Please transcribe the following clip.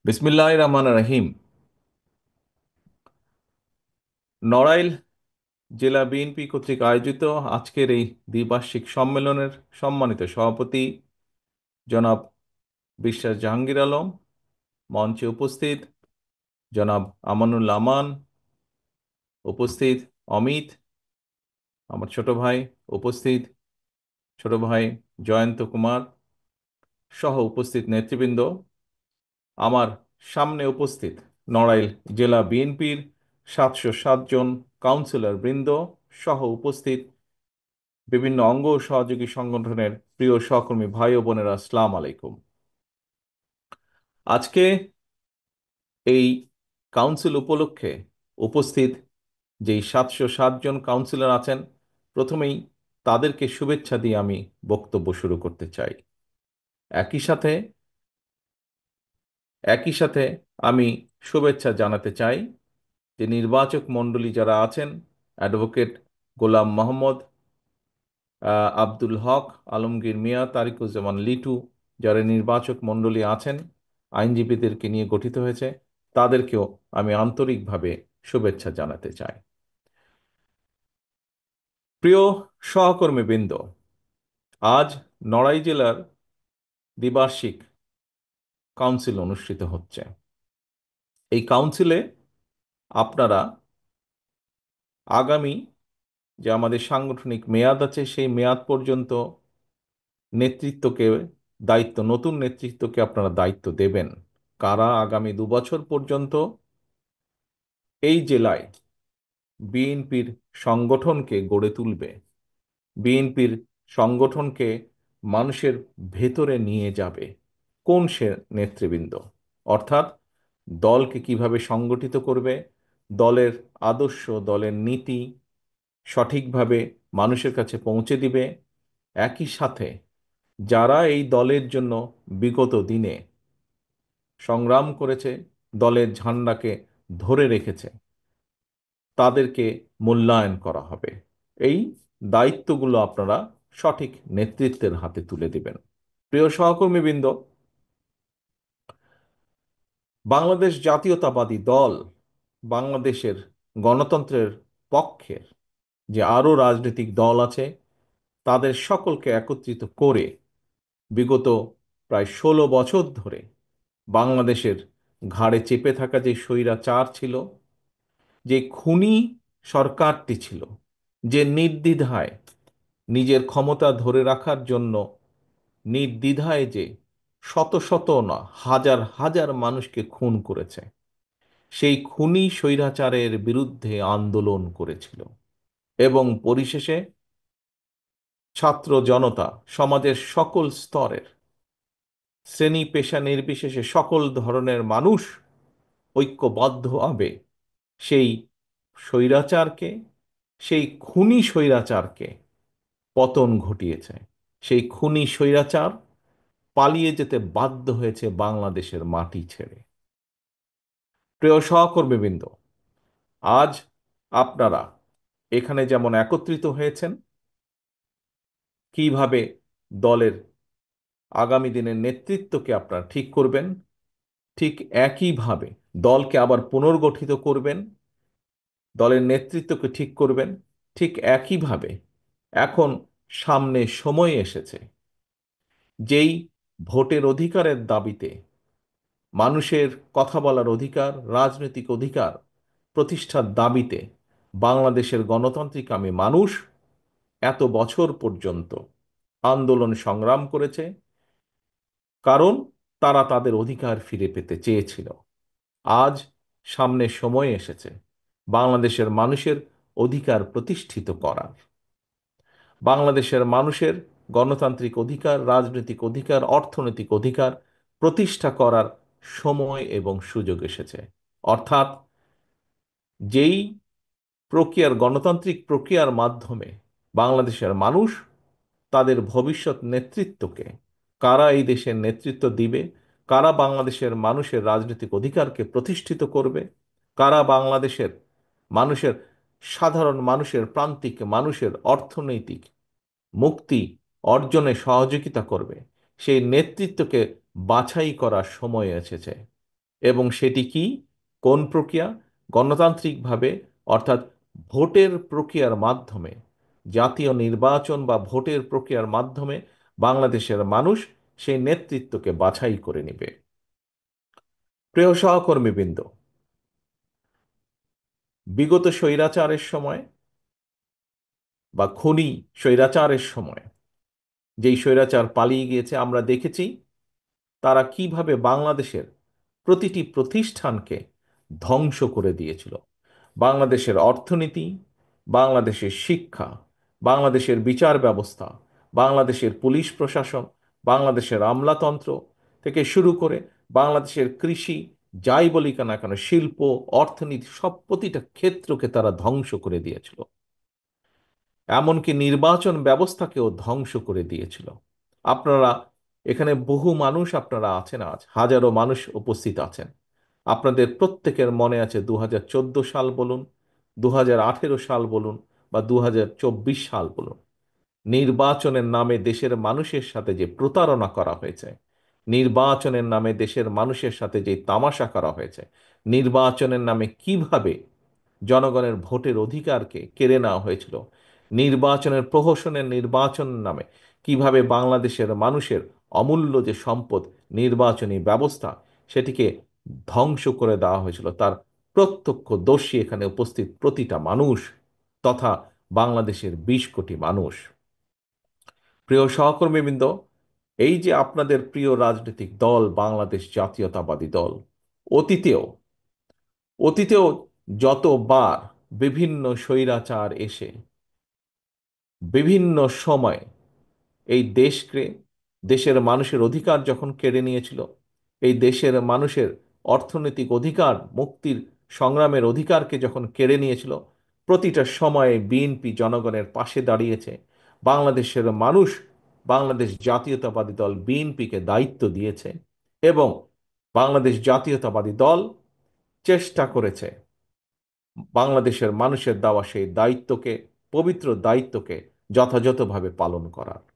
বিসমিল্লাহির রহমানির রহিম। নড়াইল জেলা বিএনপি কর্তৃক আয়োজিত আজকের এই দ্বিবার্ষিক সম্মেলনের সম্মানিত সভাপতি জনাব বিশ্বাস জাহাঙ্গীর আলম, মঞ্চে উপস্থিত জনাব আমানুল্লাহ আমান, উপস্থিত অমিত আমার ছোট ভাই, উপস্থিত ছোট ভাই জয়ন্ত কুমার সহ উপস্থিত নেতৃবৃন্দ, আমার সামনে উপস্থিত নড়াইল জেলা বিএনপির 707 জন কাউন্সিলর বৃন্দ সহ উপস্থিত বিভিন্ন অঙ্গ ও সহযোগী সংগঠনের প্রিয় সহকর্মী ভাই ও বোনেরা, আসসালামু আলাইকুম। আজকে এই কাউন্সিল উপলক্ষে উপস্থিত যেই 707 জন কাউন্সিলর আছেন, প্রথমেই তাদেরকে শুভেচ্ছা দিয়ে আমি বক্তব্য শুরু করতে চাই। একই সাথে একই সাথে আমি শুভেচ্ছা জানাতে চাই যে নির্বাচক মণ্ডলী যারা আছেন, অ্যাডভোকেট গোলাম মোহাম্মদ, আব্দুল হক, আলমগীর মিয়া, তারিকুজ্জামান লিটু, যারা নির্বাচক মণ্ডলী আছেন, আইনজীবীদেরকে নিয়ে গঠিত হয়েছে, তাদেরকেও আমি আন্তরিকভাবে শুভেচ্ছা জানাতে চাই। প্রিয় সহকর্মীবৃন্দ, আজ নড়াই জেলার দ্বিবার্ষিক কাউন্সিল অনুষ্ঠিত হচ্ছে। এই কাউন্সিলে আপনারা আগামী যে আমাদের সাংগঠনিক মেয়াদ আছে, সেই মেয়াদ পর্যন্ত নেতৃত্বকে নতুন নেতৃত্বকে আপনারা দায়িত্ব দেবেন। কারা আগামী 2 বছর পর্যন্ত এই জেলায় বিএনপির সংগঠনকে গড়ে তুলবে, বিএনপির সংগঠনকে মানুষের ভেতরে নিয়ে যাবে, কোন সে নেতৃবৃন্দ? অর্থাৎ দলকে কিভাবে সংগঠিত করবে, দলের আদর্শ, দলের নীতি সঠিকভাবে মানুষের কাছে পৌঁছে দিবে। একই সাথে যারা এই দলের জন্য বিগত দিনে সংগ্রাম করেছে, দলের ঝান্ডাকে ধরে রেখেছে, তাদেরকে মূল্যায়ন করা হবে। এই দায়িত্বগুলো আপনারা সঠিক নেতৃত্বের হাতে তুলে দিবেন। প্রিয় সহকর্মীবৃন্দ, বাংলাদেশ জাতীয়তাবাদী দল বাংলাদেশের গণতন্ত্রের পক্ষের যে আরও রাজনৈতিক দল আছে, তাদের সকলকে একত্রিত করে বিগত প্রায় 16 বছর ধরে বাংলাদেশের ঘাড়ে চেপে থাকা যে স্বৈরাচার ছিল, যে খুনি সরকারটি ছিল, যে নির্দ্বিধায় নিজের ক্ষমতা ধরে রাখার জন্য নির্দ্বিধায় যে শত শত না হাজার হাজার মানুষকে খুন করেছে, সেই খুনি স্বৈরাচারের বিরুদ্ধে আন্দোলন করেছিল এবং পরিশেষে ছাত্র জনতা, সমাজের সকল স্তরের, শ্রেণী পেশা নির্বিশেষে সকল ধরনের মানুষ ঐক্যবদ্ধভাবে সেই স্বৈরাচারকে, সেই খুনি স্বৈরাচারকে পতন ঘটিয়েছে। সেই খুনি স্বৈরাচার পালিয়ে যেতে বাধ্য হয়েছে বাংলাদেশের মাটি ছেড়ে। প্রিয় সহকর্মীবৃন্দ, আজ আপনারা এখানে যেমন একত্রিত হয়েছেন, কিভাবে দলের আগামী দিনের নেতৃত্বকে আপনারা ঠিক করবেন, ঠিক একইভাবে দলকে আবার পুনর্গঠিত করবেন, দলের নেতৃত্বকে ঠিক করবেন, ঠিক একইভাবে এখন সামনে সময় এসেছে যেই ভোটের অধিকারের দাবিতে, মানুষের কথা বলার অধিকার, রাজনৈতিক অধিকার প্রতিষ্ঠার দাবিতে বাংলাদেশের গণতান্ত্রিকামী মানুষ এত বছর পর্যন্ত আন্দোলন সংগ্রাম করেছে, কারণ তারা তাদের অধিকার ফিরে পেতে চেয়েছিল। আজ সামনে সময় এসেছে বাংলাদেশের মানুষের অধিকার প্রতিষ্ঠিত করার। বাংলাদেশের মানুষের গণতান্ত্রিক অধিকার, রাজনৈতিক অধিকার, অর্থনৈতিক অধিকার প্রতিষ্ঠা করার সময় এবং সুযোগ এসেছে। অর্থাৎ যেই গণতান্ত্রিক প্রক্রিয়ার মাধ্যমে বাংলাদেশের মানুষ তাদের ভবিষ্যৎ নেতৃত্বকে, কারা এই দেশের নেতৃত্ব দিবে, কারা বাংলাদেশের মানুষের রাজনৈতিক অধিকারকে প্রতিষ্ঠিত করবে, কারা বাংলাদেশের মানুষের, সাধারণ মানুষের, প্রান্তিক মানুষের অর্থনৈতিক মুক্তি অর্জনে সহযোগিতা করবে, সেই নেতৃত্বকে বাছাই করার সময় এসেছে। এবং সেটি কি, কোন প্রক্রিয়া? গণতান্ত্রিকভাবে, অর্থাৎ ভোটের প্রক্রিয়ার মাধ্যমে, জাতীয় নির্বাচন বা ভোটের প্রক্রিয়ার মাধ্যমে বাংলাদেশের মানুষ সেই নেতৃত্বকে বাছাই করে নেবে। প্রিয় সহকর্মীবৃন্দ, বিগত স্বৈরাচারের সময় বা খুনি স্বৈরাচারের সময় যেই স্বৈরাচার পালিয়ে গিয়েছে, আমরা দেখেছি তারা কিভাবে বাংলাদেশের প্রতিটি প্রতিষ্ঠানকে ধ্বংস করে দিয়েছিল। বাংলাদেশের অর্থনীতি, বাংলাদেশের শিক্ষা, বাংলাদেশের বিচার ব্যবস্থা, বাংলাদেশের পুলিশ প্রশাসন, বাংলাদেশের আমলাতন্ত্র থেকে শুরু করে বাংলাদেশের কৃষি, যাই বলি না কেন, শিল্প, অর্থনীতি, সব প্রতিটা ক্ষেত্রকে তারা ধ্বংস করে দিয়েছিল। এমনকি নির্বাচন ব্যবস্থাকেও ধ্বংস করে দিয়েছিল। আপনারা এখানে বহু মানুষ আপনারা আছেন, আজ হাজারো মানুষ উপস্থিত আছেন। আপনাদের প্রত্যেকের মনে আছে 2014 সাল বলুন, 2018 সাল বলুন, বা 2024 সাল বলুন, নির্বাচনের নামে দেশের মানুষের সাথে যে প্রতারণা করা হয়েছে, নির্বাচনের নামে দেশের মানুষের সাথে যে তামাশা করা হয়েছে, নির্বাচনের নামে কিভাবে জনগণের ভোটের অধিকারকে কেড়ে নেওয়া হয়েছিল, নির্বাচনের প্রহসনের নির্বাচনের নামে কিভাবে বাংলাদেশের মানুষের অমূল্য যে সম্পদ নির্বাচনী ব্যবস্থা, সেটিকে ধ্বংস করে দেওয়া হয়েছিল, তার প্রত্যক্ষদর্শী এখানে উপস্থিত প্রতিটা মানুষ তথা বাংলাদেশের 20 কোটি মানুষ। প্রিয় সহকর্মীবৃন্দ, এই যে আপনাদের প্রিয় রাজনৈতিক দল বাংলাদেশ জাতীয়তাবাদী দল, অতীতেও অতীতেও যতবার বিভিন্ন স্বৈরাচার এসে বিভিন্ন সময় এই দেশকে, দেশের মানুষের অধিকার যখন কেড়ে নিয়েছিল, এই দেশের মানুষের অর্থনৈতিক অধিকার, মুক্তির সংগ্রামের অধিকারকে যখন কেড়ে নিয়েছিল, প্রতিটা সময়ে বিএনপি জনগণের পাশে দাঁড়িয়েছে। বাংলাদেশের মানুষ বাংলাদেশ জাতীয়তাবাদী দল বিএনপিকে দায়িত্ব দিয়েছে এবং বাংলাদেশ জাতীয়তাবাদী দল চেষ্টা করেছে বাংলাদেশের মানুষের দেওয়া সেই দায়িত্বকে, পবিত্র দায়িত্বকে যথাযথভাবে পালন করার।